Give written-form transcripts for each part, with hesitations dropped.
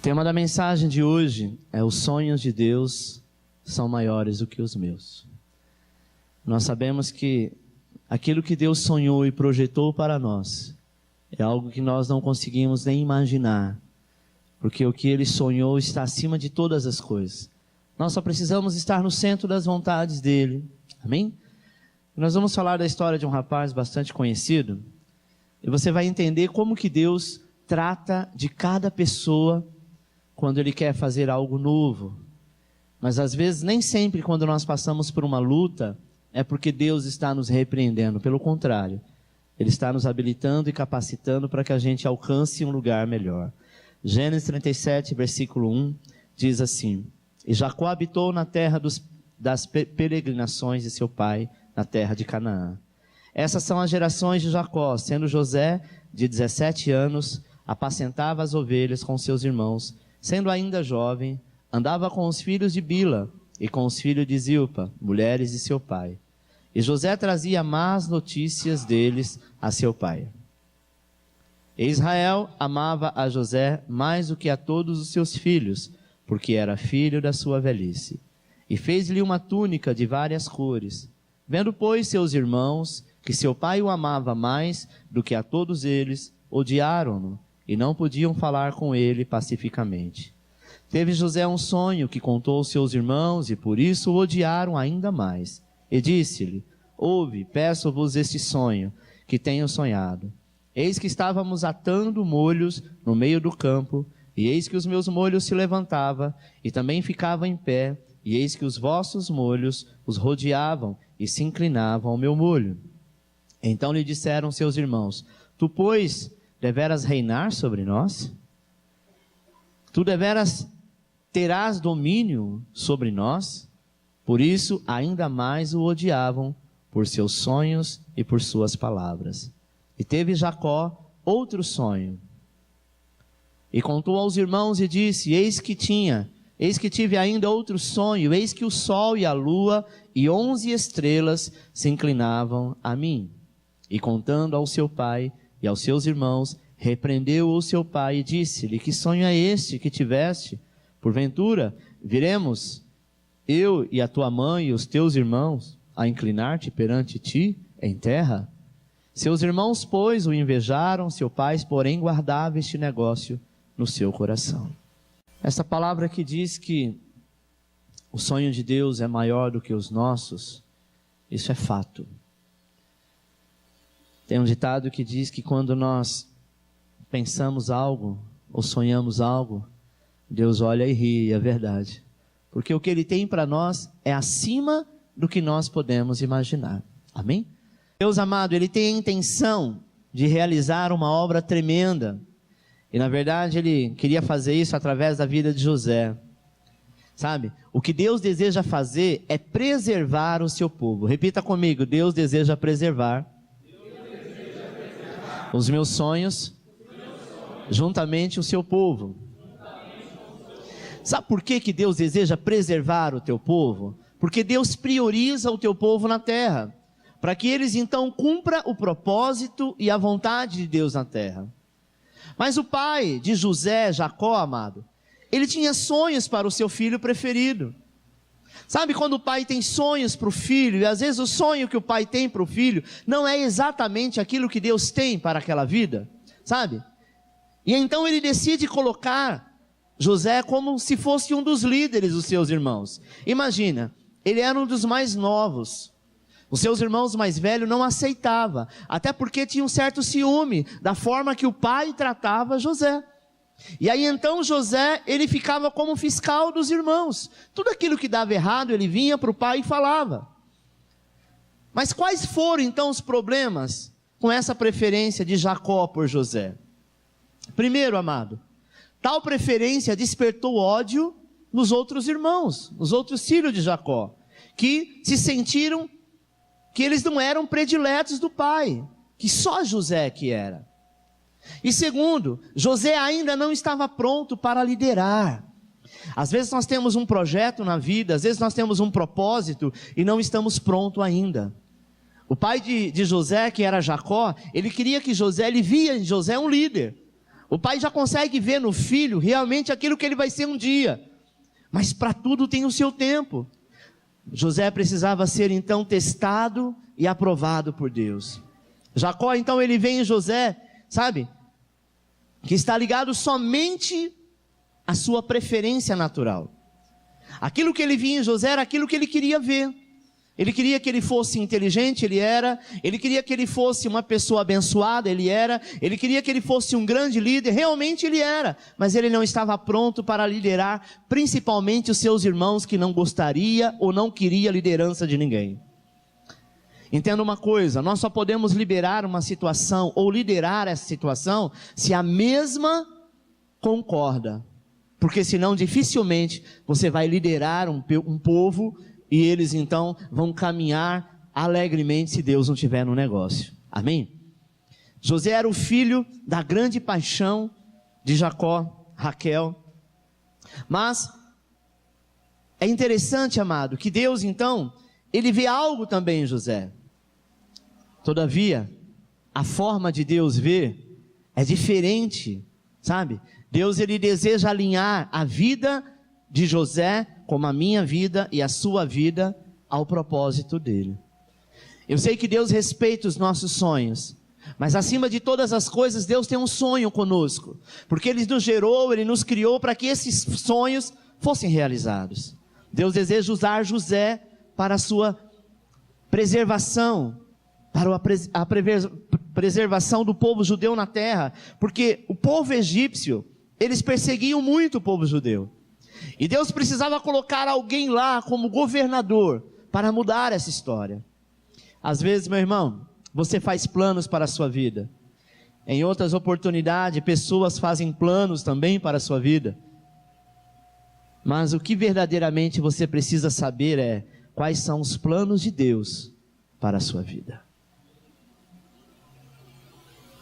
tema da mensagem de hoje é: os sonhos de Deus são maiores do que os meus. Nós sabemos que aquilo que Deus sonhou e projetou para nós é algo que nós não conseguimos nem imaginar, porque o que Ele sonhou está acima de todas as coisas. Nós só precisamos estar no centro das vontades dEle. Amém? Nós vamos falar da história de um rapaz bastante conhecido, e você vai entender como que Deus trata de cada pessoa quando Ele quer fazer algo novo. Mas às vezes, nem sempre quando nós passamos por uma luta, é porque Deus está nos repreendendo. Pelo contrário, Ele está nos habilitando e capacitando para que a gente alcance um lugar melhor. Gênesis 37, versículo 1, diz assim: E Jacó habitou na terra das peregrinações de seu pai, na terra de Canaã. Essas são as gerações de Jacó. Sendo José de 17 anos, apacentava as ovelhas com seus irmãos. Sendo ainda jovem, andava com os filhos de Bila e com os filhos de Zilpa, mulheres de seu pai. E José trazia más notícias deles a seu pai. E Israel amava a José mais do que a todos os seus filhos, porque era filho da sua velhice. E fez-lhe uma túnica de várias cores. Vendo, pois, seus irmãos que seu pai o amava mais do que a todos eles, odiaram-no e não podiam falar com ele pacificamente. Teve José um sonho que contou aos seus irmãos, e por isso o odiaram ainda mais. E disse-lhe: Ouve, peço-vos este sonho que tenho sonhado. Eis que estávamos atando molhos no meio do campo, e eis que os meus molhos se levantavam, e também ficavam em pé, e eis que os vossos molhos os rodeavam, e se inclinavam ao meu molho. Então lhe disseram seus irmãos: Tu, pois, deveras reinar sobre nós? Tu deveras terás domínio sobre nós? Por isso, ainda mais o odiavam por seus sonhos e por suas palavras. E teve Jacó outro sonho. E contou aos irmãos e disse: Eis que tive ainda outro sonho, eis que o sol e a lua e 11 estrelas se inclinavam a mim. E contando ao seu pai e aos seus irmãos, repreendeu o seu pai e disse-lhe: Que sonho é este que tiveste? Porventura, viremos eu e a tua mãe e os teus irmãos a inclinar-te perante ti em terra? Seus irmãos, pois, o invejaram, seu pai, porém, guardava este negócio no seu coração. Essa palavra que diz que o sonho de Deus é maior do que os nossos, isso é fato. Tem um ditado que diz que quando nós pensamos algo ou sonhamos algo, Deus olha e ri, é verdade. Porque o que Ele tem para nós é acima do que nós podemos imaginar. Amém? Deus amado, Ele tem a intenção de realizar uma obra tremenda. E na verdade Ele queria fazer isso através da vida de José. Sabe? O que Deus deseja fazer é preservar o seu povo. Repita comigo: Deus deseja preservar os meus sonhos, juntamente o seu povo. Sabe por que Deus deseja preservar o teu povo? Porque Deus prioriza o teu povo na terra, para que eles então cumpram o propósito e a vontade de Deus na terra. Mas o pai de José, Jacó, amado, ele tinha sonhos para o seu filho preferido. Sabe quando o pai tem sonhos para o filho, e às vezes o sonho que o pai tem para o filho não é exatamente aquilo que Deus tem para aquela vida, sabe? E então ele decide colocar José como se fosse um dos líderes dos seus irmãos. Imagina, ele era um dos mais novos. Os seus irmãos mais velhos não aceitavam, até porque tinha um certo ciúme da forma que o pai tratava José. E aí então José, ele ficava como fiscal dos irmãos. Tudo aquilo que dava errado, ele vinha para o pai e falava. Mas quais foram então os problemas com essa preferência de Jacó por José? Primeiro, amado, tal preferência despertou ódio nos outros irmãos, nos outros filhos de Jacó, que se sentiram que eles não eram prediletos do pai, que só José que era. E segundo, José ainda não estava pronto para liderar. Às vezes nós temos um projeto na vida, às vezes nós temos um propósito e não estamos prontos ainda. O pai de José, que era Jacó, ele queria que José, ele via em José um líder. O pai já consegue ver no filho realmente aquilo que ele vai ser um dia. Mas para tudo tem o seu tempo. José precisava ser então testado e aprovado por Deus. Jacó então ele vê em José, sabe, que está ligado somente à sua preferência natural. Aquilo que ele via em José era aquilo que ele queria ver. Ele queria que ele fosse inteligente, ele era. Ele queria que ele fosse uma pessoa abençoada, ele era. Ele queria que ele fosse um grande líder, realmente ele era. Mas ele não estava pronto para liderar, principalmente os seus irmãos que não gostaria ou não queria a liderança de ninguém. Entenda uma coisa, nós só podemos liberar uma situação ou liderar essa situação se a mesma concorda. Porque senão dificilmente você vai liderar um povo e eles então vão caminhar alegremente se Deus não estiver no negócio. Amém? José era o filho da grande paixão de Jacó, Raquel. Mas é interessante, amado, que Deus então, ele vê algo também em José. Todavia, a forma de Deus ver é diferente, sabe? Deus ele deseja alinhar a vida de José como a minha vida e a sua vida ao propósito dele. Eu sei que Deus respeita os nossos sonhos, mas acima de todas as coisas, Deus tem um sonho conosco, porque Ele nos gerou, Ele nos criou para que esses sonhos fossem realizados. Deus deseja usar José para a sua preservação, para a preservação do povo judeu na terra, porque o povo egípcio, eles perseguiam muito o povo judeu. E Deus precisava colocar alguém lá como governador para mudar essa história. Às vezes, meu irmão, você faz planos para a sua vida. Em outras oportunidades, pessoas fazem planos também para a sua vida. Mas o que verdadeiramente você precisa saber é quais são os planos de Deus para a sua vida.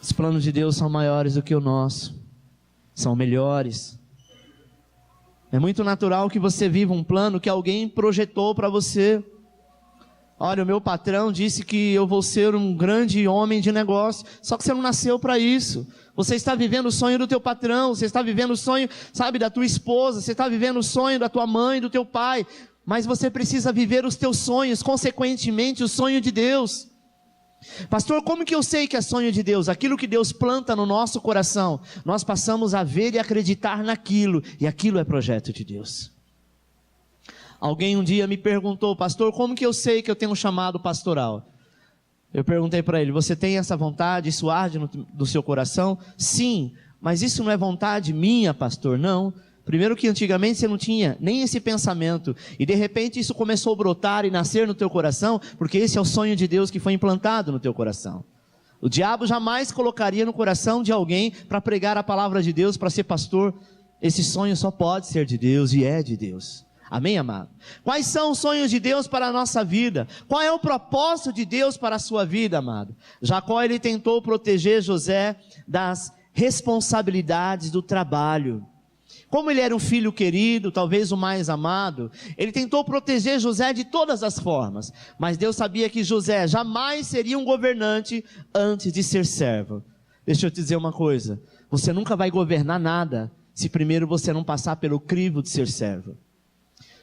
Os planos de Deus são maiores do que o nosso, são melhores. É muito natural que você viva um plano que alguém projetou para você. Olha, o meu patrão disse que eu vou ser um grande homem de negócio, só que você não nasceu para isso. Você está vivendo o sonho do teu patrão, você está vivendo o sonho, sabe, da tua esposa, você está vivendo o sonho da tua mãe, do teu pai, mas você precisa viver os teus sonhos, consequentemente o sonho de Deus. Pastor, como que eu sei que é sonho de Deus? Aquilo que Deus planta no nosso coração, nós passamos a ver e acreditar naquilo, e aquilo é projeto de Deus. Alguém um dia me perguntou, pastor, como que eu sei que eu tenho um chamado pastoral? Eu perguntei para ele, você tem essa vontade, isso arde no seu coração? Sim, mas isso não é vontade minha, pastor, não. Primeiro que antigamente você não tinha nem esse pensamento, e de repente isso começou a brotar e nascer no teu coração, porque esse é o sonho de Deus que foi implantado no teu coração. O diabo jamais colocaria no coração de alguém para pregar a palavra de Deus, para ser pastor. Esse sonho só pode ser de Deus e é de Deus. Amém, amado? Quais são os sonhos de Deus para a nossa vida? Qual é o propósito de Deus para a sua vida, amado? Jacó, ele tentou proteger José das responsabilidades do trabalho. Como ele era um filho querido, talvez o mais amado, ele tentou proteger José de todas as formas. Mas Deus sabia que José jamais seria um governante antes de ser servo. Deixa eu te dizer uma coisa, você nunca vai governar nada se primeiro você não passar pelo crivo de ser servo.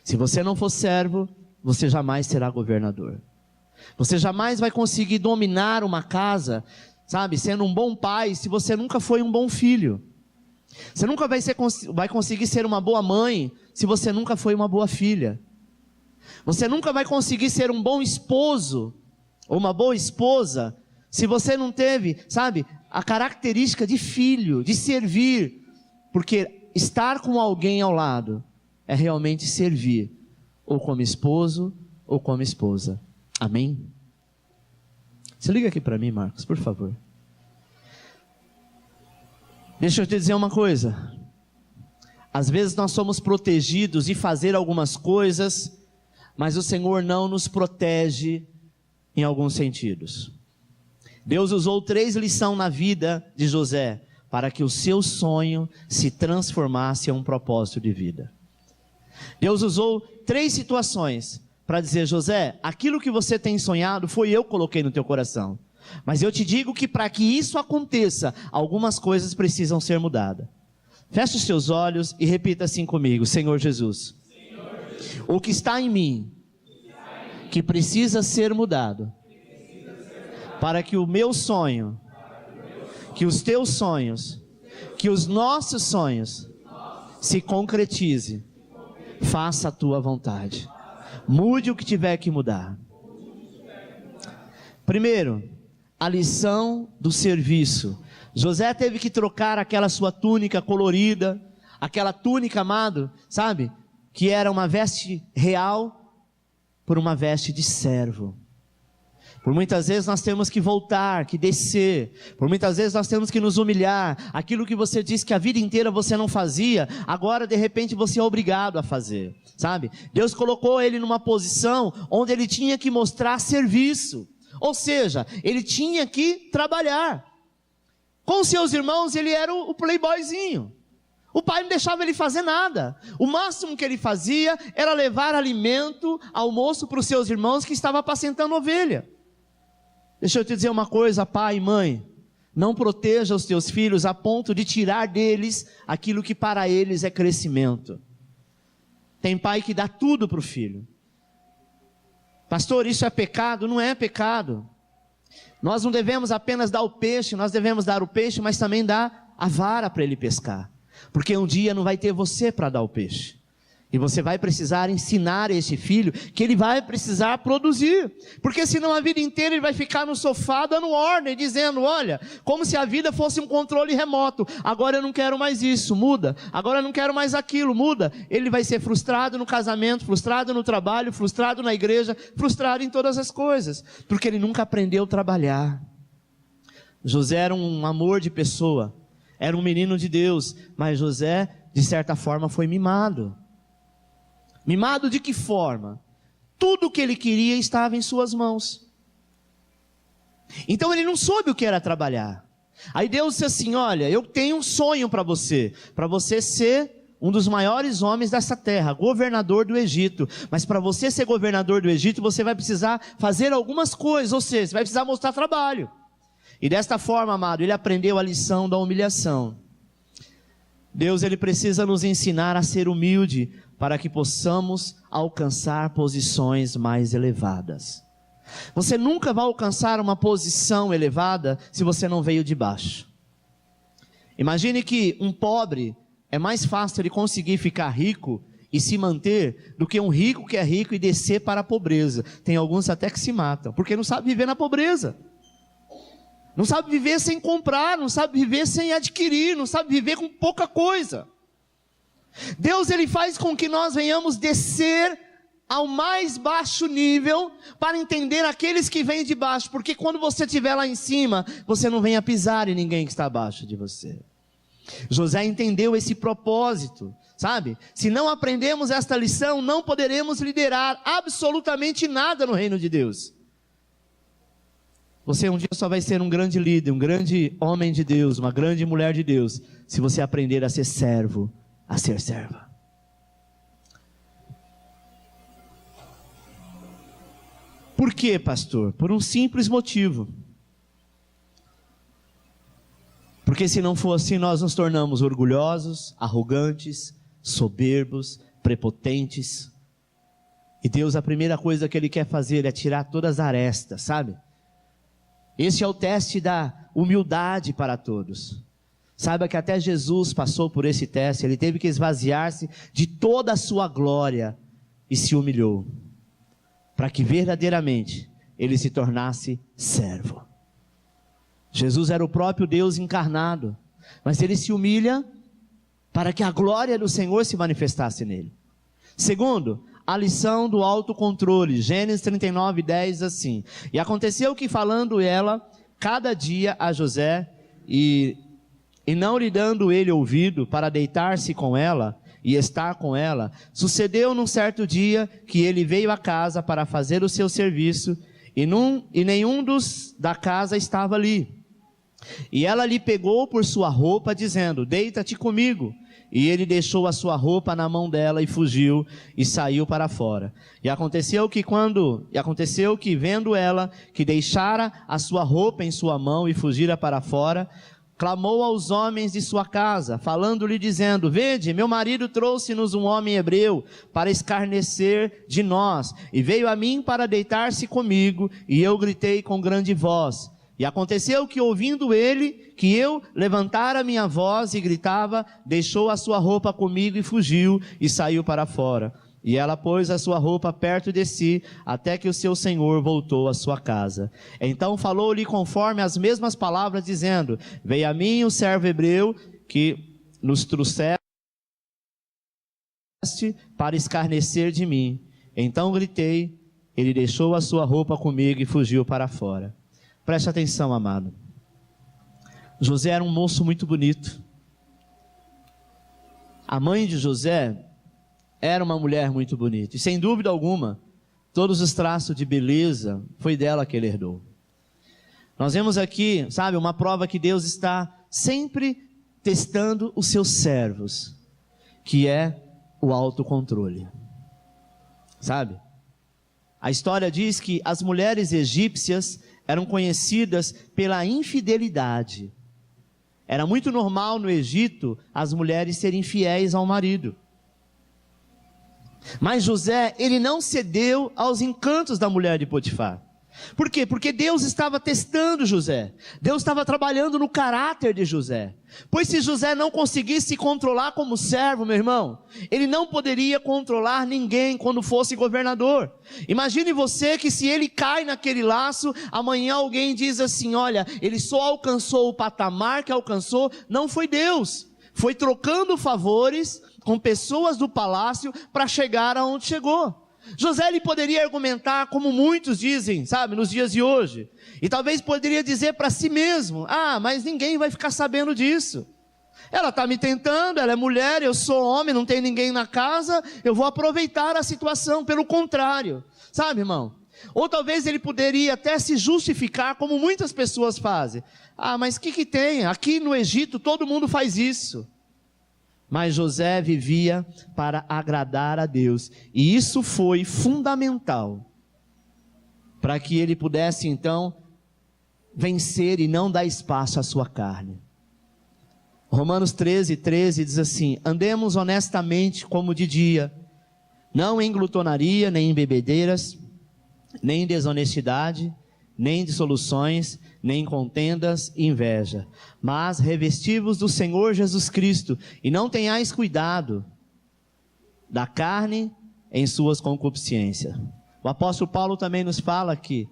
Se você não for servo, você jamais será governador. Você jamais vai conseguir dominar uma casa, sabe, sendo um bom pai, se você nunca foi um bom filho. Você nunca vai conseguir ser uma boa mãe, se você nunca foi uma boa filha. Você nunca vai conseguir ser um bom esposo, ou uma boa esposa, se você não teve, sabe, a característica de filho, de servir. Porque estar com alguém ao lado é realmente servir, ou como esposo, ou como esposa. Amém? Você liga aqui para mim, Marcos, por favor. Deixa eu te dizer uma coisa. Às vezes nós somos protegidos de fazer algumas coisas, mas o Senhor não nos protege em alguns sentidos. Deus usou 3 lições na vida de José, para que o seu sonho se transformasse em um propósito de vida. Deus usou 3 situações para dizer, José, aquilo que você tem sonhado foi eu que coloquei no teu coração. Mas eu te digo que para que isso aconteça, algumas coisas precisam ser mudadas. Feche os seus olhos e repita assim comigo: Senhor Jesus, o que está em mim, que precisa ser mudado, para que o meu sonho, que os teus sonhos, que os nossos sonhos se concretize. Faça a tua vontade. Mude o que tiver que mudar. Primeiro, a lição do serviço. José teve que trocar aquela sua túnica colorida, aquela túnica, amado, sabe, que era uma veste real, por uma veste de servo. Por muitas vezes nós temos que voltar, que descer. Por muitas vezes nós temos que nos humilhar. Aquilo que você disse que a vida inteira você não fazia, agora de repente você é obrigado a fazer, sabe? Deus colocou ele numa posição onde ele tinha que mostrar serviço. Ou seja, ele tinha que trabalhar. Com seus irmãos ele era o playboyzinho. O pai não deixava ele fazer nada. O máximo que ele fazia era levar alimento, almoço para os seus irmãos que estavam apacentando ovelha. Deixa eu te dizer uma coisa, pai e mãe: não proteja os teus filhos a ponto de tirar deles aquilo que para eles é crescimento. Tem pai que dá tudo para o filho. Pastor, isso é pecado? Não é pecado. Nós não devemos apenas dar o peixe, nós devemos dar o peixe, mas também dar a vara para ele pescar. Porque um dia não vai ter você para dar o peixe. E você vai precisar ensinar esse filho que ele vai precisar produzir. Porque senão a vida inteira ele vai ficar no sofá dando ordem, dizendo: olha, como se a vida fosse um controle remoto. Agora eu não quero mais isso, muda. Agora eu não quero mais aquilo, muda. Ele vai ser frustrado no casamento, frustrado no trabalho, frustrado na igreja, frustrado em todas as coisas. Porque ele nunca aprendeu a trabalhar. José era um amor de pessoa, era um menino de Deus. Mas José, de certa forma, foi mimado. Mimado de que forma? Tudo o que ele queria estava em suas mãos. Então ele não soube o que era trabalhar. Aí Deus disse assim: olha, eu tenho um sonho para você ser um dos maiores homens dessa terra, governador do Egito. Mas para você ser governador do Egito, você vai precisar fazer algumas coisas, ou seja, você vai precisar mostrar trabalho. E desta forma, amado, ele aprendeu a lição da humilhação. Deus, ele precisa nos ensinar a ser humilde, para que possamos alcançar posições mais elevadas. Você nunca vai alcançar uma posição elevada se você não veio de baixo. Imagine que um pobre, é mais fácil ele conseguir ficar rico e se manter, do que um rico que é rico e descer para a pobreza. Tem alguns até que se matam, porque não sabe viver na pobreza. Não sabe viver sem comprar, não sabe viver sem adquirir, não sabe viver com pouca coisa. Deus, ele faz com que nós venhamos descer ao mais baixo nível, para entender aqueles que vêm de baixo, porque quando você estiver lá em cima, você não venha pisar em ninguém que está abaixo de você. José entendeu esse propósito, sabe? Se não aprendemos esta lição, não poderemos liderar absolutamente nada no reino de Deus. Você um dia só vai ser um grande líder, um grande homem de Deus, uma grande mulher de Deus, se você aprender a ser servo, a ser serva. Por quê, pastor? Por um simples motivo. Porque se não for assim, nós nos tornamos orgulhosos, arrogantes, soberbos, prepotentes. E Deus, a primeira coisa que Ele quer fazer é tirar todas as arestas, sabe? Esse é o teste da humildade para todos. Saiba que até Jesus passou por esse teste. Ele teve que esvaziar-se de toda a sua glória e se humilhou, para que verdadeiramente ele se tornasse servo. Jesus era o próprio Deus encarnado, mas ele se humilha para que a glória do Senhor se manifestasse nele. Segundo, a lição do autocontrole. Gênesis 39:10 assim: e aconteceu que, falando ela cada dia a José, e não lhe dando ele ouvido para deitar-se com ela e estar com ela, sucedeu num certo dia que ele veio à casa para fazer o seu serviço, e nenhum dos da casa estava ali. E ela lhe pegou por sua roupa, dizendo: deita-te comigo. E ele deixou a sua roupa na mão dela e fugiu e saiu para fora. E aconteceu que vendo ela que deixara a sua roupa em sua mão e fugira para fora, clamou aos homens de sua casa, falando-lhe dizendo: vede, meu marido trouxe-nos um homem hebreu para escarnecer de nós, e veio a mim para deitar-se comigo, e eu gritei com grande voz. E aconteceu que, ouvindo ele, que eu levantara minha voz e gritava, deixou a sua roupa comigo e fugiu e saiu para fora. E ela pôs a sua roupa perto de si, até que o seu senhor voltou à sua casa. Então falou-lhe conforme as mesmas palavras, dizendo: veio a mim o servo hebreu que nos trouxeste para escarnecer de mim. Então gritei, ele deixou a sua roupa comigo e fugiu para fora. Preste atenção, amado. José era um moço muito bonito. A mãe de José era uma mulher muito bonita. E sem dúvida alguma, todos os traços de beleza foi dela que ele herdou. Nós vemos aqui, sabe, uma prova que Deus está sempre testando os seus servos, que é o autocontrole. Sabe? A história diz que as mulheres egípcias eram conhecidas pela infidelidade. Era muito normal no Egito as mulheres serem fiéis ao marido. Mas José, ele não cedeu aos encantos da mulher de Potifar. Por quê? Porque Deus estava testando José. Deus estava trabalhando no caráter de José. Pois se José não conseguisse se controlar como servo, meu irmão, ele não poderia controlar ninguém quando fosse governador. Imagine você que se ele cai naquele laço, amanhã alguém diz assim: olha, ele só alcançou o patamar que alcançou, não foi Deus. Foi trocando favores com pessoas do palácio para chegar aonde chegou. José, ele poderia argumentar como muitos dizem, sabe, nos dias de hoje. E talvez poderia dizer para si mesmo: ah, mas ninguém vai ficar sabendo disso. Ela está me tentando, ela é mulher, eu sou homem, não tem ninguém na casa, eu vou aproveitar a situação. Pelo contrário, sabe, irmão? Ou talvez ele poderia até se justificar como muitas pessoas fazem. Ah, mas o que tem? Aqui no Egito todo mundo faz isso. Mas José vivia para agradar a Deus. E isso foi fundamental para que ele pudesse então vencer e não dar espaço à sua carne. Romanos 13:13 diz assim: andemos honestamente como de dia, não em glutonaria, nem em bebedeiras, nem em desonestidade, nem em dissoluções, nem em contendas e inveja, mas revesti-vos do Senhor Jesus Cristo, e não tenhais cuidado da carne em suas concupiscências. O apóstolo Paulo também nos fala aqui,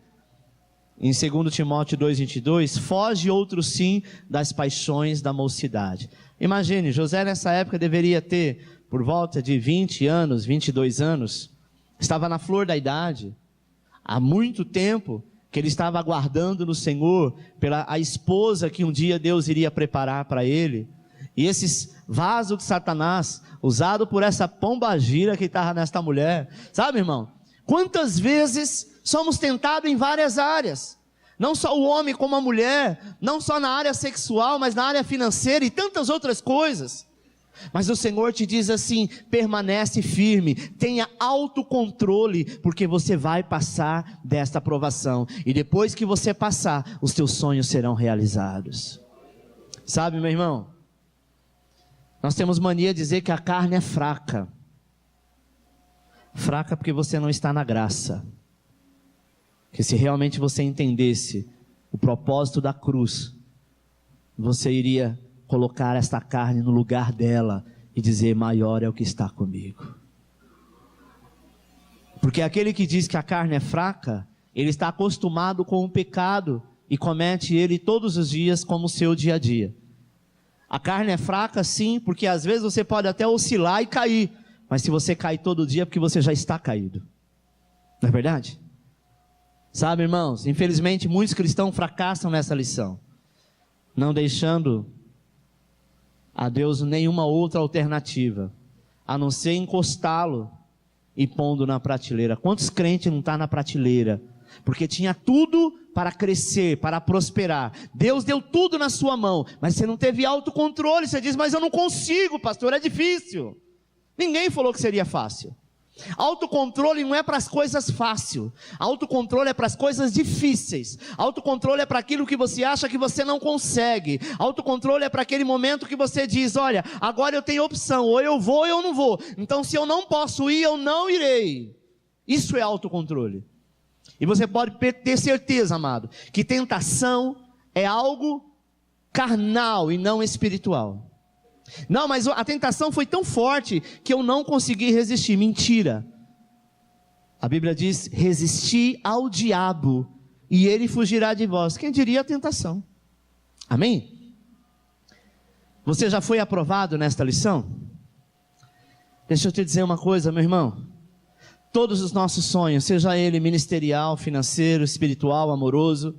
em 2 Timóteo 2:22, foge outro sim das paixões da mocidade. Imagine, José nessa época deveria ter por volta de 20 anos, 22 anos, estava na flor da idade, há muito tempo que ele estava aguardando no Senhor pela a esposa que um dia Deus iria preparar para ele. E esses vasos de Satanás, usado por essa pombagira que estava nesta mulher, sabe, irmão? Quantas vezes somos tentados em várias áreas, não só o homem como a mulher, não só na área sexual, mas na área financeira e tantas outras coisas. Mas o Senhor te diz assim: permanece firme, tenha autocontrole, porque você vai passar desta provação, e depois que você passar, os teus sonhos serão realizados. Sabe, meu irmão, nós temos mania de dizer que a carne é fraca. Fraca porque você não está na graça. Que se realmente você entendesse o propósito da cruz, você iria colocar esta carne no lugar dela e dizer: maior é o que está comigo. Porque aquele que diz que a carne é fraca, ele está acostumado com o pecado e comete ele todos os dias como seu dia a dia. A carne é fraca sim, porque às vezes você pode até oscilar e cair, mas se você cai todo dia é porque você já está caído. Não é verdade? Sabe, irmãos, infelizmente muitos cristãos fracassam nessa lição, não deixando a Deus nenhuma outra alternativa, a não ser encostá-lo e pondo na prateleira. Quantos crentes não estão na prateleira, porque tinha tudo para crescer, para prosperar. Deus deu tudo na sua mão, mas você não teve autocontrole. Você diz, mas eu não consigo, pastor, é difícil. Ninguém falou que seria fácil. Autocontrole não é para as coisas fáceis. Autocontrole é para as coisas difíceis. Autocontrole é para aquilo que você acha que você não consegue. Autocontrole é para aquele momento que você diz, olha, agora eu tenho opção, ou eu vou ou eu não vou. Então se eu não posso ir, eu não irei. Isso é autocontrole. E você pode ter certeza, amado, que tentação é algo carnal e não espiritual. Não, mas a tentação foi tão forte que eu não consegui resistir. Mentira. A Bíblia diz, resisti ao diabo e ele fugirá de vós. Quem diria a tentação? Amém? Você já foi aprovado nesta lição? Deixa eu te dizer uma coisa, meu irmão. Todos os nossos sonhos, seja ele ministerial, financeiro, espiritual, amoroso,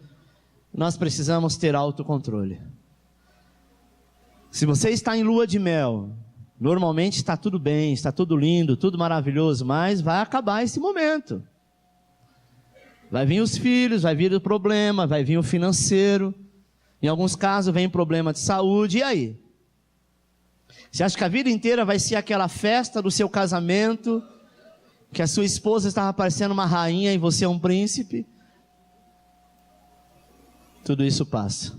nós precisamos ter autocontrole. Se você está em lua de mel, normalmente está tudo bem, está tudo lindo, tudo maravilhoso, mas vai acabar esse momento. Vai vir os filhos, vai vir o problema, vai vir o financeiro. Em alguns casos vem problema de saúde, e aí? Você acha que a vida inteira vai ser aquela festa do seu casamento, que a sua esposa estava parecendo uma rainha e você é um príncipe? Tudo isso passa.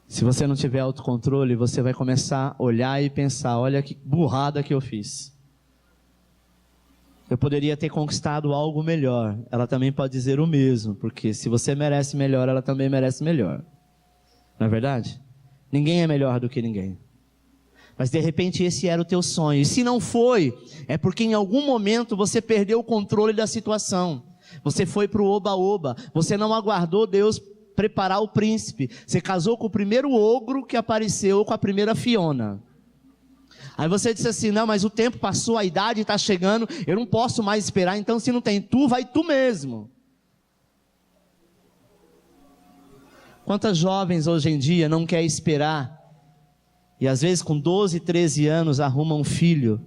Se você não tiver autocontrole, você vai começar a olhar e pensar, olha que burrada que eu fiz. Eu poderia ter conquistado algo melhor. Ela também pode dizer o mesmo, porque se você merece melhor, ela também merece melhor. Não é verdade? Ninguém é melhor do que ninguém. Mas de repente esse era o teu sonho. E se não foi, é porque em algum momento você perdeu o controle da situação. Você foi para o oba-oba. Você não aguardou Deus preparar o príncipe. Você casou com o primeiro ogro que apareceu, com a primeira Fiona. Aí você disse assim, não, mas o tempo passou, a idade está chegando, eu não posso mais esperar, então se não tem tu, vai tu mesmo. Quantas jovens hoje em dia não querem esperar, e às vezes com 12, 13 anos arrumam um filho,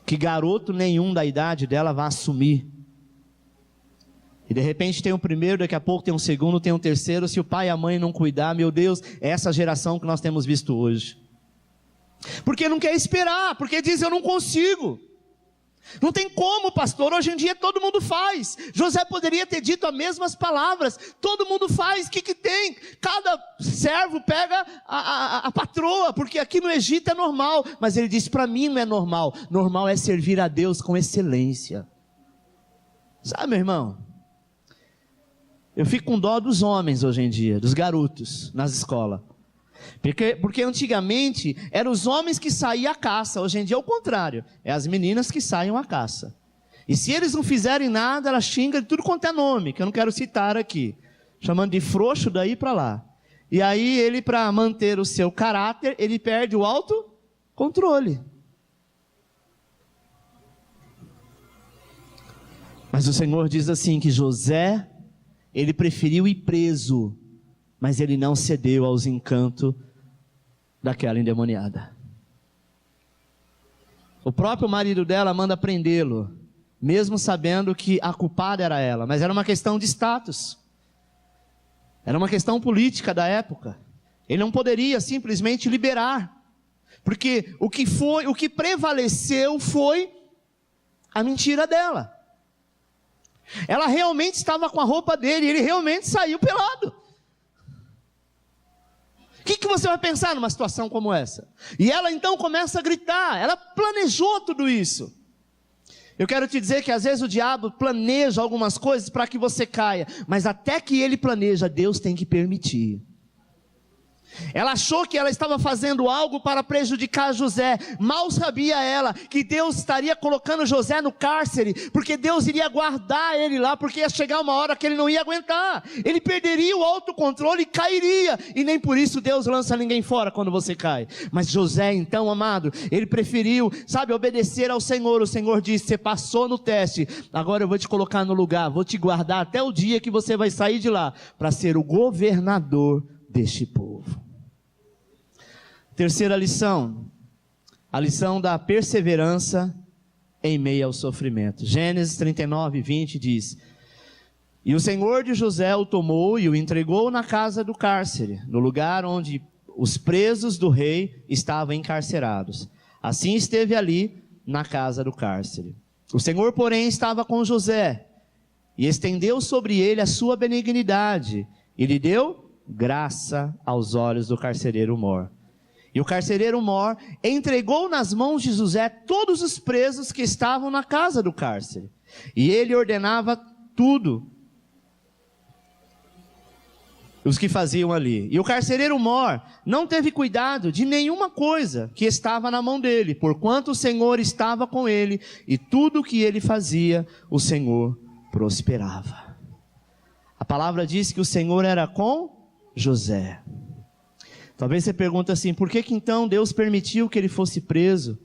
que garoto nenhum da idade dela vai assumir. E de repente tem o primeiro, daqui a pouco tem um segundo, tem um terceiro. Se o pai e a mãe não cuidar, meu Deus, é essa geração que nós temos visto hoje. Porque não quer esperar, porque diz eu não consigo. Não tem como, pastor, hoje em dia todo mundo faz. José poderia ter dito as mesmas palavras. Todo mundo faz, o que tem? Cada servo pega a patroa, porque aqui no Egito é normal. Mas ele disse, para mim não é normal. Normal é servir a Deus com excelência. Sabe, meu irmão? Eu fico com dó dos homens hoje em dia, dos garotos nas escolas. Porque antigamente eram os homens que saíam à caça, hoje em dia é o contrário, é as meninas que saem à caça. E se eles não fizerem nada, ela xinga de tudo quanto é nome, que eu não quero citar aqui, chamando de frouxo daí para lá. E aí ele, para manter o seu caráter, ele perde o autocontrole. Mas o Senhor diz assim, que José, ele preferiu ir preso, mas ele não cedeu aos encantos daquela endemoniada. O próprio marido dela manda prendê-lo, mesmo sabendo que a culpada era ela, mas era uma questão de status. Era uma questão política da época. Ele não poderia simplesmente liberar, porque o que prevaleceu foi a mentira dela. Ela realmente estava com a roupa dele, ele realmente saiu pelado. O que você vai pensar numa situação como essa? E ela então começa a gritar, ela planejou tudo isso. Eu quero te dizer que às vezes o diabo planeja algumas coisas para que você caia, mas até que ele planeja, Deus tem que permitir. Ela achou que ela estava fazendo algo para prejudicar José. Mal sabia ela que Deus estaria colocando José no cárcere, porque Deus iria guardar ele lá, porque ia chegar uma hora que ele não ia aguentar. Ele perderia o autocontrole e cairia. E nem por isso Deus lança ninguém fora quando você cai. Mas José então, amado, ele preferiu, obedecer ao Senhor. O Senhor disse, você passou no teste, agora eu vou te colocar no lugar, vou te guardar até o dia que você vai sair de lá, para ser o governador deste povo. Terceira lição, a lição da perseverança em meio ao sofrimento. Gênesis 39:20 diz: e o Senhor de José o tomou e o entregou na casa do cárcere, no lugar onde os presos do rei estavam encarcerados. Assim esteve ali na casa do cárcere. O Senhor, porém, estava com José e estendeu sobre ele a sua benignidade e lhe deu graça aos olhos do carcereiro mor. E o carcereiro mor entregou nas mãos de José todos os presos que estavam na casa do cárcere. E ele ordenava tudo os que faziam ali. E o carcereiro mor não teve cuidado de nenhuma coisa que estava na mão dele, porquanto o Senhor estava com ele, e tudo o que ele fazia, o Senhor prosperava. A palavra diz que o Senhor era com José. Talvez você pergunte assim: por que então Deus permitiu que ele fosse preso?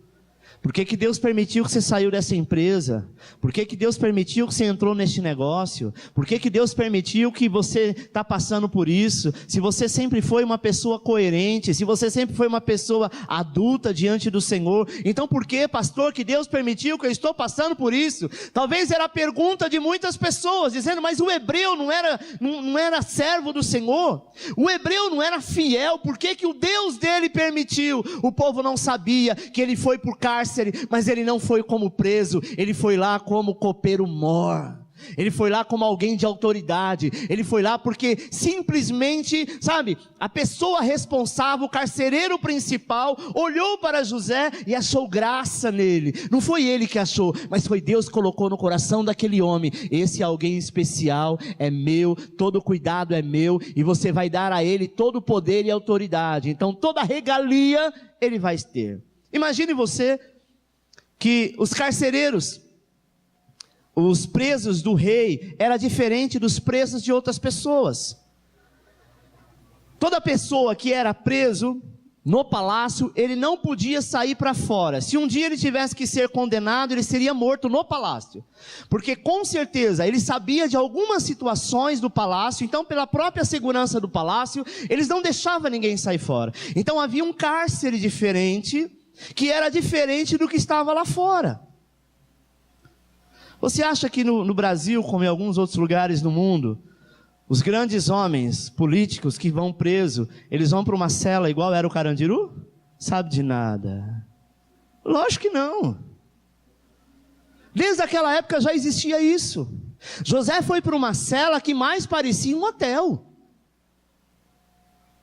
Por que Deus permitiu que você saiu dessa empresa? Por que Deus permitiu que você entrou neste negócio? Por que Deus permitiu que você está passando por isso? Se você sempre foi uma pessoa coerente, se você sempre foi uma pessoa adulta diante do Senhor, então por que, pastor, que Deus permitiu que eu estou passando por isso? Talvez era a pergunta de muitas pessoas, dizendo: mas o hebreu não era servo do Senhor? O hebreu não era fiel? Por que o Deus dele permitiu? O povo não sabia que ele foi por cárcere, mas ele não foi como preso, ele foi lá como copeiro mor, ele foi lá como alguém de autoridade, ele foi lá porque simplesmente, sabe, a pessoa responsável, o carcereiro principal, olhou para José e achou graça nele. Não foi ele que achou, mas foi Deus que colocou no coração daquele homem: esse alguém especial é meu, todo cuidado é meu, e você vai dar a ele todo o poder e autoridade, então toda a regalia ele vai ter. Imagine você que os carcereiros, os presos do rei, era diferente dos presos de outras pessoas. Toda pessoa que era preso no palácio, ele não podia sair para fora. Se um dia ele tivesse que ser condenado, ele seria morto no palácio. Porque com certeza ele sabia de algumas situações do palácio, então pela própria segurança do palácio, eles não deixavam ninguém sair fora. Então havia um cárcere diferente, que era diferente do que estava lá fora. Você acha que no Brasil, como em alguns outros lugares no mundo, os grandes homens políticos que vão presos, eles vão para uma cela igual era o Carandiru? Sabe de nada. Lógico que não. Desde aquela época já existia isso. José foi para uma cela que mais parecia um hotel.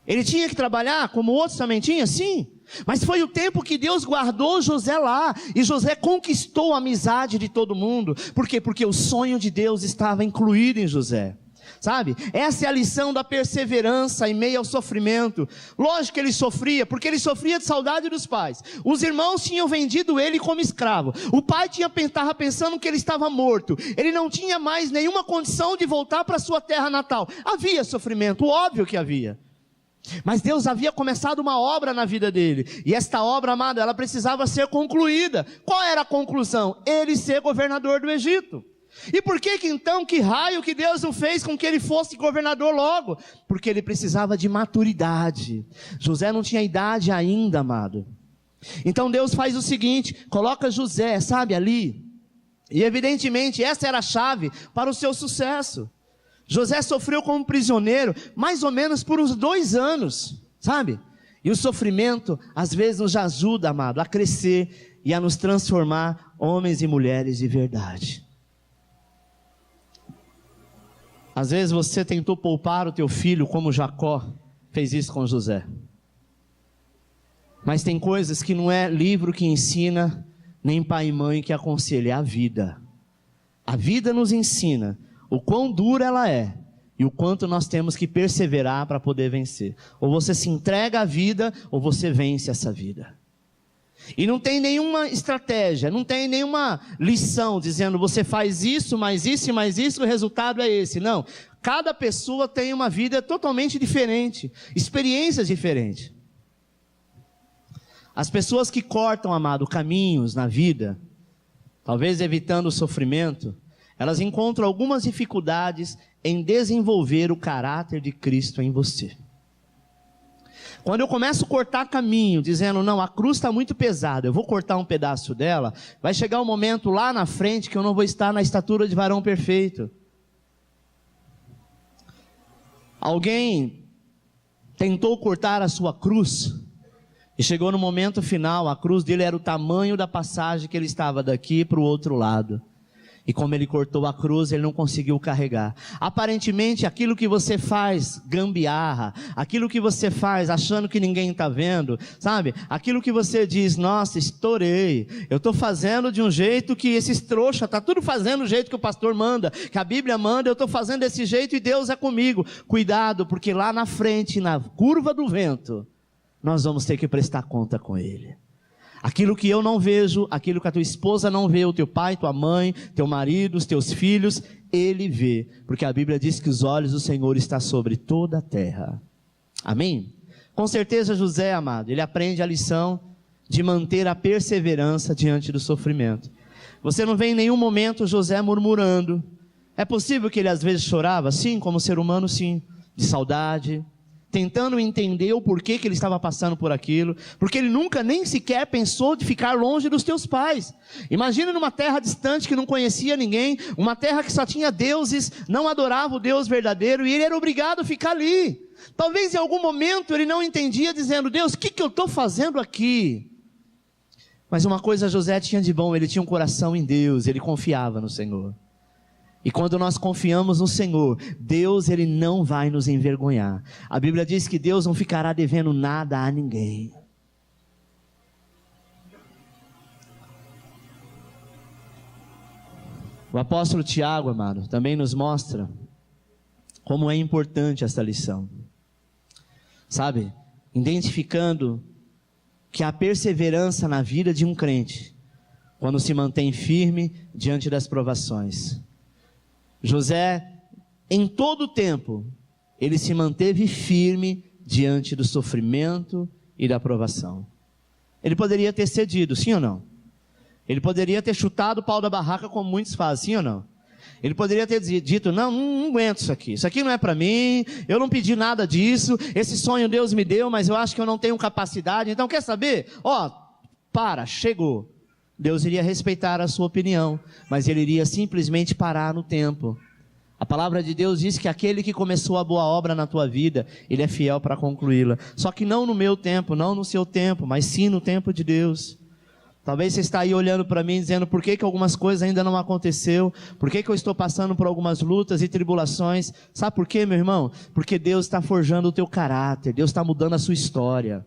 Ele tinha que trabalhar como outros também tinham? Sim. Mas foi o tempo que Deus guardou José lá, e José conquistou a amizade de todo mundo. Por quê? Porque o sonho de Deus estava incluído em José. Sabe? Essa é a lição da perseverança em meio ao sofrimento. Lógico que ele sofria, porque ele sofria de saudade dos pais. Os irmãos tinham vendido ele como escravo. O pai estava pensando que ele estava morto. Ele não tinha mais nenhuma condição de voltar para sua terra natal. Havia sofrimento, óbvio que havia. Mas Deus havia começado uma obra na vida dele, e esta obra, amado, ela precisava ser concluída. Qual era a conclusão? Ele ser governador do Egito. E por que então, que raio que Deus não fez com que ele fosse governador logo? Porque ele precisava de maturidade. José não tinha idade ainda, amado. Então Deus faz o seguinte: coloca José, sabe, ali, e evidentemente essa era a chave para o seu sucesso. José sofreu como prisioneiro mais ou menos por uns 2 anos, sabe? E o sofrimento às vezes nos ajuda, amado, a crescer e a nos transformar homens e mulheres de verdade. Às vezes você tentou poupar o teu filho como Jacó fez isso com José. Mas tem coisas que não é livro que ensina, nem pai e mãe que aconselha, é a vida. A vida nos ensina o quão dura ela é e o quanto nós temos que perseverar para poder vencer. Ou você se entrega à vida, ou você vence essa vida. E não tem nenhuma estratégia, não tem nenhuma lição dizendo você faz isso, mais isso e mais isso, o resultado é esse. Não, cada pessoa tem uma vida totalmente diferente, experiências diferentes. As pessoas que cortam, amado, caminhos na vida, talvez evitando o sofrimento, elas encontram algumas dificuldades em desenvolver o caráter de Cristo em você. Quando eu começo a cortar caminho, dizendo, não, a cruz está muito pesada, eu vou cortar um pedaço dela, vai chegar um momento lá na frente que eu não vou estar na estatura de varão perfeito. Alguém tentou cortar a sua cruz, e chegou no momento final, a cruz dele era o tamanho da passagem que ele estava daqui para o outro lado. E como ele cortou a cruz, ele não conseguiu carregar. Aparentemente, aquilo que você faz, gambiarra, aquilo que você faz achando que ninguém está vendo, sabe? Aquilo que você diz, nossa, estourei, eu estou fazendo de um jeito que esses trouxa, está tudo fazendo do jeito que o pastor manda, que a Bíblia manda, eu estou fazendo desse jeito e Deus é comigo. Cuidado, porque lá na frente, na curva do vento, nós vamos ter que prestar conta com Ele. Aquilo que eu não vejo, aquilo que a tua esposa não vê, o teu pai, tua mãe, teu marido, os teus filhos, Ele vê. Porque a Bíblia diz que os olhos do Senhor estão sobre toda a terra. Amém? Com certeza José, amado, ele aprende a lição de manter a perseverança diante do sofrimento. Você não vê em nenhum momento José murmurando. É possível que ele às vezes chorava? Sim, como ser humano sim, de saudade, tentando entender o porquê que ele estava passando por aquilo, porque ele nunca nem sequer pensou de ficar longe dos teus pais. Imagina numa terra distante que não conhecia ninguém, uma terra que só tinha deuses, não adorava o Deus verdadeiro, e ele era obrigado a ficar ali. Talvez em algum momento ele não entendia, dizendo, Deus, o que eu estou fazendo aqui? Mas uma coisa José tinha de bom, ele tinha um coração em Deus, ele confiava no Senhor. E quando nós confiamos no Senhor, Deus, Ele não vai nos envergonhar. A Bíblia diz que Deus não ficará devendo nada a ninguém. O apóstolo Tiago, amado, também nos mostra como é importante essa lição. Sabe? Identificando que a perseverança na vida de um crente, quando se mantém firme diante das provações. José, em todo o tempo, ele se manteve firme diante do sofrimento e da provação. Ele poderia ter cedido, sim ou não? Ele poderia ter chutado o pau da barraca, como muitos fazem, sim ou não? Ele poderia ter dito, não aguento isso aqui não é para mim, eu não pedi nada disso, esse sonho Deus me deu, mas eu acho que eu não tenho capacidade, então quer saber? Chegou. Deus iria respeitar a sua opinião, mas Ele iria simplesmente parar no tempo. A palavra de Deus diz que aquele que começou a boa obra na tua vida, Ele é fiel para concluí-la. Só que não no meu tempo, não no seu tempo, mas sim no tempo de Deus. Talvez você está aí olhando para mim dizendo, por que algumas coisas ainda não aconteceu? Por que eu estou passando por algumas lutas e tribulações? Sabe por quê, meu irmão? Porque Deus está forjando o teu caráter, Deus está mudando a sua história.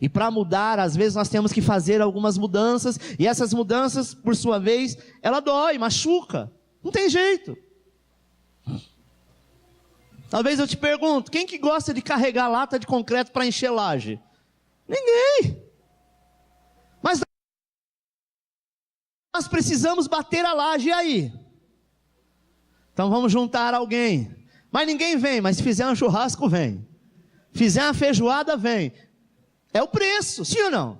E para mudar, às vezes nós temos que fazer algumas mudanças, e essas mudanças, por sua vez, ela dói, machuca, não tem jeito. Talvez eu te pergunto, quem que gosta de carregar lata de concreto para encher laje? Ninguém. Mas nós precisamos bater a laje, e aí? Então vamos juntar alguém. Mas ninguém vem, mas se fizer um churrasco, vem. Fizer uma feijoada, vem. É o preço, sim ou não?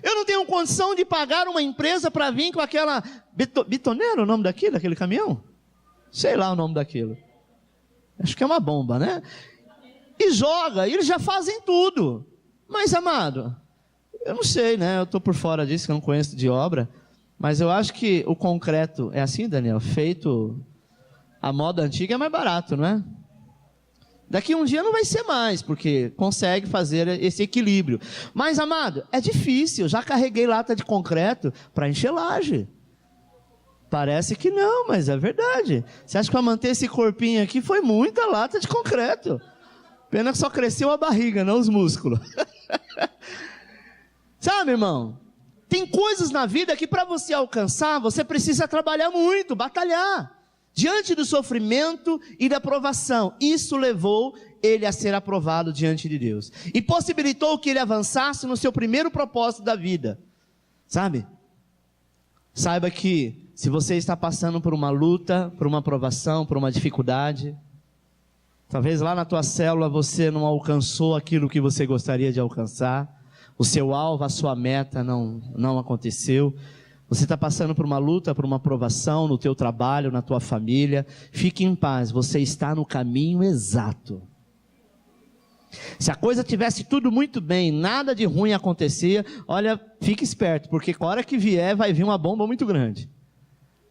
Eu não tenho condição de pagar uma empresa para vir com aquela... Bitoneira o nome daquele caminhão? Sei lá o nome daquilo. Acho que é uma bomba, né? E joga, e eles já fazem tudo. Mas, amado, eu não sei, né? Eu estou por fora disso, que eu não conheço de obra. Mas eu acho que o concreto, é assim, Daniel? Feito a moda antiga é mais barato, não é? Daqui um dia não vai ser mais, porque consegue fazer esse equilíbrio. Mas, amado, é difícil. Eu já carreguei lata de concreto para encher laje. Parece que não, mas é verdade. Você acha que para manter esse corpinho aqui foi muita lata de concreto. Pena que só cresceu a barriga, não os músculos. Sabe, irmão? Tem coisas na vida que para você alcançar, você precisa trabalhar muito, batalhar. Diante do sofrimento e da provação. Isso levou ele a ser aprovado diante de Deus. E possibilitou que ele avançasse no seu primeiro propósito da vida. Sabe? Saiba que se você está passando por uma luta, por uma provação, por uma dificuldade, talvez lá na tua célula você não alcançou aquilo que você gostaria de alcançar, o seu alvo, a sua meta não aconteceu, você está passando por uma luta, por uma provação no teu trabalho, na tua família, fique em paz, você está no caminho exato. Se a coisa tivesse tudo muito bem, nada de ruim acontecia, olha, fique esperto, porque a hora que vier vai vir uma bomba muito grande.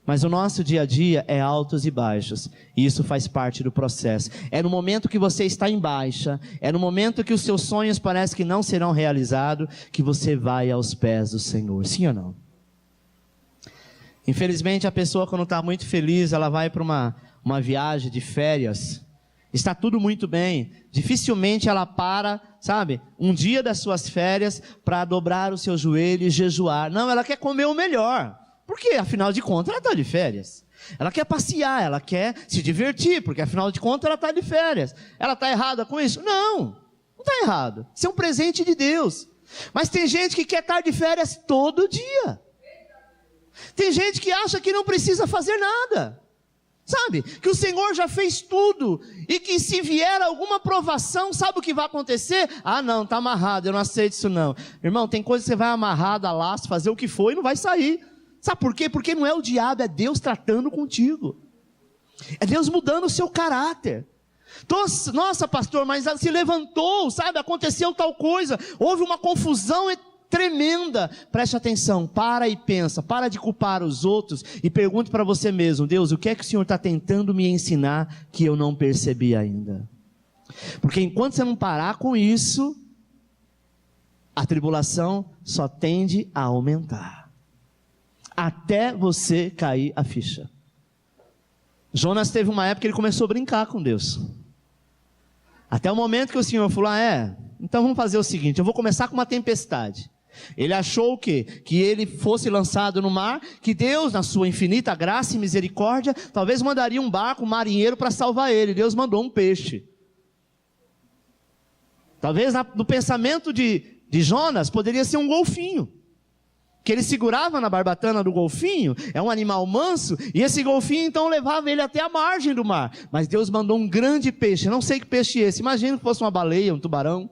Mas o nosso dia a dia é altos e baixos, e isso faz parte do processo. É no momento que você está em baixa, é no momento que os seus sonhos parecem que não serão realizados, que você vai aos pés do Senhor, sim ou não? Infelizmente a pessoa, quando está muito feliz, ela vai para uma viagem de férias, está tudo muito bem, dificilmente ela para, sabe, um dia das suas férias para dobrar o seu joelho e jejuar. Não, ela quer comer o melhor. Por quê? Afinal de contas, ela está de férias. Ela quer passear, ela quer se divertir, porque afinal de contas ela está de férias. Ela está errada com isso? Não está errado. Isso é um presente de Deus. Mas tem gente que quer estar de férias todo dia. Tem gente que acha que não precisa fazer nada. Sabe? Que o Senhor já fez tudo. E que se vier alguma provação, sabe o que vai acontecer? Ah não, está amarrado, eu não aceito isso não. Irmão, tem coisa que você vai amarrado a laço, fazer o que for e não vai sair. Sabe por quê? Porque não é o diabo, é Deus tratando contigo. É Deus mudando o seu caráter. Nossa, pastor, mas se levantou, sabe? Aconteceu tal coisa. Houve uma confusão tremenda. Preste atenção, para e pensa. Para de culpar os outros e pergunte para você mesmo: Deus, o que é que o Senhor está tentando me ensinar que eu não percebi ainda? Porque enquanto você não parar com isso, a tribulação só tende a aumentar. Até você cair a ficha. Jonas teve uma época que ele começou a brincar com Deus. Até o momento que o Senhor falou: então vamos fazer o seguinte, eu vou começar com uma tempestade. Ele achou o quê? Que ele fosse lançado no mar, que Deus, na sua infinita graça e misericórdia, talvez mandaria um barco, um marinheiro para salvar ele. Deus mandou um peixe. Talvez no pensamento de Jonas poderia ser um golfinho, que ele segurava na barbatana do golfinho, é um animal manso, e esse golfinho então levava ele até a margem do mar. Mas Deus mandou um grande peixe, não sei que peixe é esse, imagina que fosse uma baleia, um tubarão,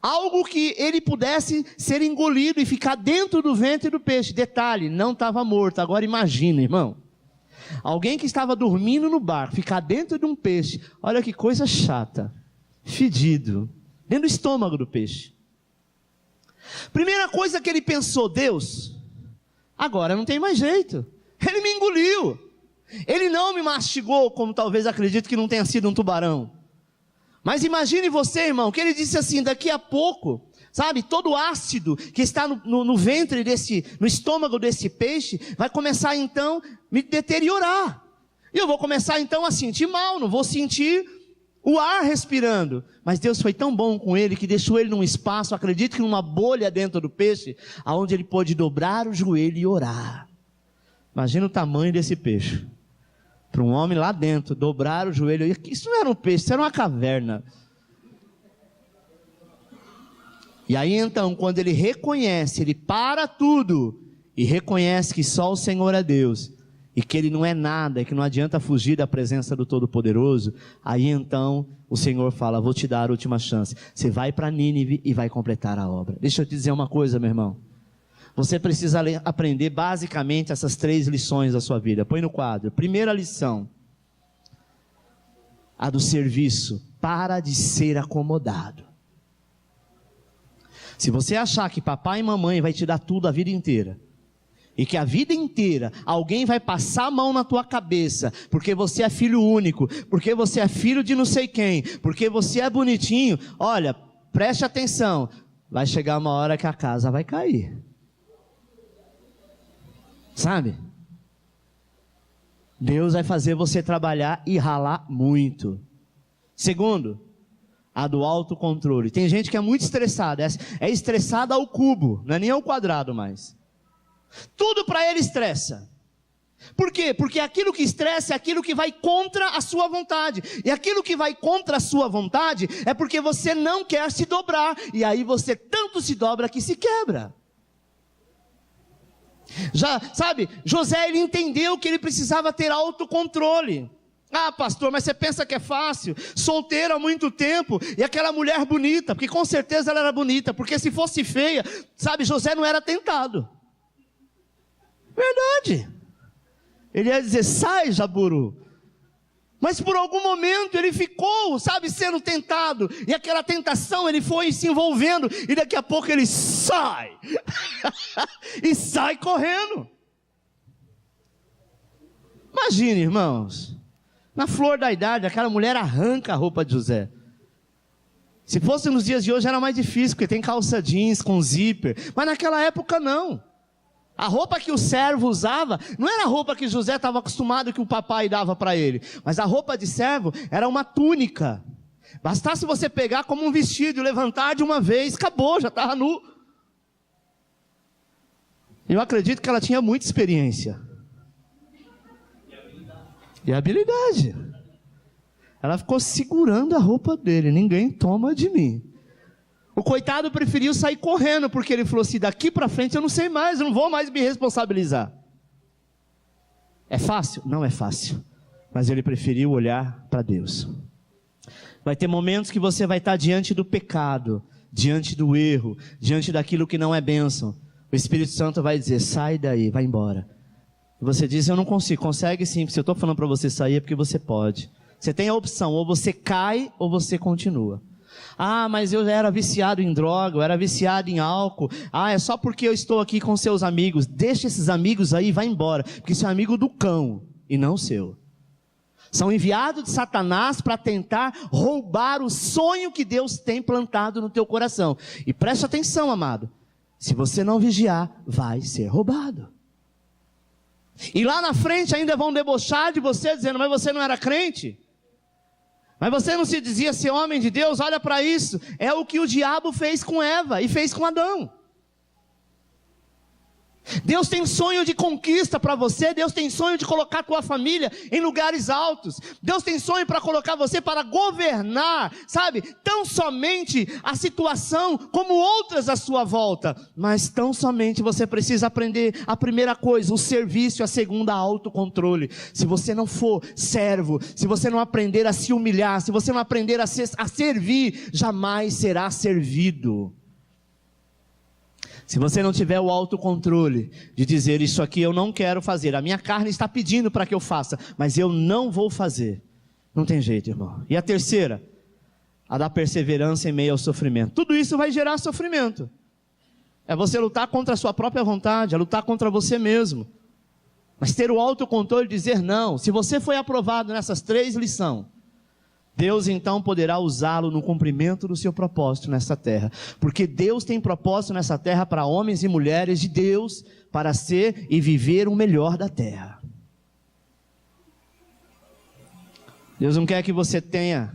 algo que ele pudesse ser engolido e ficar dentro do ventre do peixe. Detalhe, não estava morto. Agora imagina, irmão, alguém que estava dormindo no barco, ficar dentro de um peixe, olha que coisa chata, fedido, dentro do estômago do peixe. Primeira coisa que ele pensou: Deus, agora não tem mais jeito, ele me engoliu, ele não me mastigou, como talvez acredito que não tenha sido um tubarão. Mas imagine você, irmão, que ele disse assim: daqui a pouco, sabe, todo o ácido que está no ventre no estômago desse peixe, vai começar então a me deteriorar, e eu vou começar então a sentir mal, não vou sentir o ar respirando. Mas Deus foi tão bom com ele, que deixou ele num espaço, acredito que numa bolha dentro do peixe, aonde ele pôde dobrar o joelho e orar. Imagina o tamanho desse peixe. Para um homem lá dentro, dobrar o joelho, isso não era um peixe, isso era uma caverna. E aí então, quando ele reconhece, ele para tudo, e reconhece que só o Senhor é Deus, e que ele não é nada, e que não adianta fugir da presença do Todo-Poderoso, aí então o Senhor fala: vou te dar a última chance, você vai para Nínive e vai completar a obra. Deixa eu te dizer uma coisa, meu irmão, você precisa aprender basicamente essas 3 lições da sua vida. Põe no quadro. Primeira lição, a do serviço. Para de ser acomodado. Se você achar que papai e mamãe vai te dar tudo a vida inteira, e que a vida inteira alguém vai passar a mão na tua cabeça, porque você é filho único, porque você é filho de não sei quem, porque você é bonitinho, olha, preste atenção, vai chegar uma hora que a casa vai cair. Sabe? Deus vai fazer você trabalhar e ralar muito. Segundo, a do autocontrole. Tem gente que é muito estressada, é estressada ao cubo, não é nem ao quadrado mais. Tudo para ele estressa. Por quê? Porque aquilo que estressa é aquilo que vai contra a sua vontade. E aquilo que vai contra a sua vontade é porque você não quer se dobrar. E aí você tanto se dobra que se quebra. Já, sabe, José, ele entendeu que ele precisava ter autocontrole. Ah, pastor, mas você pensa que é fácil? Solteiro há muito tempo, e aquela mulher bonita, porque com certeza ela era bonita, porque se fosse feia, sabe, José não era tentado. Verdade. Ele ia dizer: sai, Jaburu. Mas por algum momento ele ficou, sabe, sendo tentado. E aquela tentação ele foi se envolvendo. E daqui a pouco ele sai. E sai correndo. Imagine, irmãos. Na flor da idade, aquela mulher arranca a roupa de José. Se fosse nos dias de hoje era mais difícil, porque tem calça jeans com zíper. Mas naquela época não. A roupa que o servo usava, não era a roupa que José estava acostumado que o papai dava para ele. Mas a roupa de servo era uma túnica. Bastasse você pegar como um vestido e levantar de uma vez, acabou, já estava nu. Eu acredito que ela tinha muita experiência. E habilidade. Ela ficou segurando a roupa dele, ninguém toma de mim. O coitado preferiu sair correndo, porque ele falou assim, daqui para frente eu não sei mais, eu não vou mais me responsabilizar. É fácil? Não é fácil. Mas ele preferiu olhar para Deus. Vai ter momentos que você vai estar diante do pecado, diante do erro, diante daquilo que não é bênção. O Espírito Santo vai dizer, sai daí, vai embora. E você diz, eu não consigo. Consegue sim, se eu estou falando para você sair é porque você pode. Você tem a opção, ou você cai ou você continua. Ah, mas eu era viciado em droga, eu era viciado em álcool. Ah, é só porque eu estou aqui com seus amigos. Deixa esses amigos aí e vai embora. Porque isso é amigo do cão e não seu. São enviados de Satanás para tentar roubar o sonho que Deus tem plantado no teu coração. E preste atenção, amado. Se você não vigiar, vai ser roubado. E lá na frente ainda vão debochar de você, dizendo, mas você não era crente? Mas você não se dizia ser homem de Deus? Olha para isso, é o que o diabo fez com Eva e fez com Adão. Deus tem sonho de conquista para você, Deus tem sonho de colocar a tua família em lugares altos, Deus tem sonho para colocar você para governar, sabe, tão somente a situação como outras à sua volta, mas tão somente você precisa aprender a primeira coisa, o serviço, a segunda, autocontrole. Se você não for servo, se você não aprender a se humilhar, se você não aprender a servir, jamais será servido. Se você não tiver o autocontrole de dizer, isso aqui eu não quero fazer, a minha carne está pedindo para que eu faça, mas eu não vou fazer, não tem jeito, irmão. E a terceira, a da perseverança em meio ao sofrimento. Tudo isso vai gerar sofrimento. É você lutar contra a sua própria vontade, é lutar contra você mesmo. Mas ter o autocontrole e dizer não. Se você foi aprovado nessas 3 lições, Deus então poderá usá-lo no cumprimento do seu propósito nessa terra. Porque Deus tem propósito nessa terra para homens e mulheres de Deus, para ser e viver o melhor da terra. Deus não quer que você tenha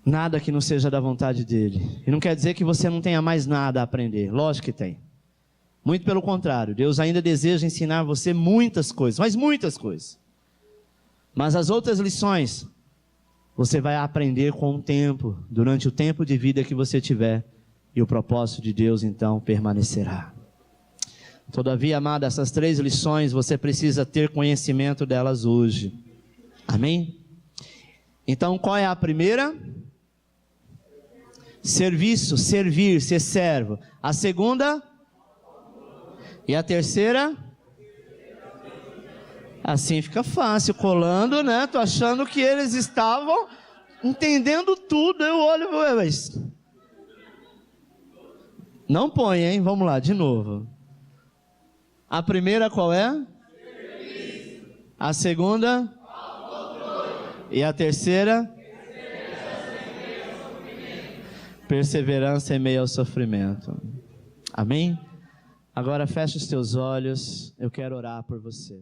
nada que não seja da vontade dEle. E não quer dizer que você não tenha mais nada a aprender. Lógico que tem. Muito pelo contrário, Deus ainda deseja ensinar você muitas coisas, mas muitas coisas. Mas as outras lições, você vai aprender com o tempo, durante o tempo de vida que você tiver, e o propósito de Deus então permanecerá. Todavia, amado, essas 3 lições, você precisa ter conhecimento delas hoje. Amém? Então, qual é a primeira? Serviço, servir, ser servo. A segunda? E a terceira? Assim fica fácil, colando, né? Tô achando que eles estavam entendendo tudo. Eu olho, mas não põe, hein? Vamos lá, de novo. A primeira qual é? A segunda? E a terceira? Perseverança em meio ao sofrimento. Amém? Agora fecha os teus olhos, eu quero orar por você.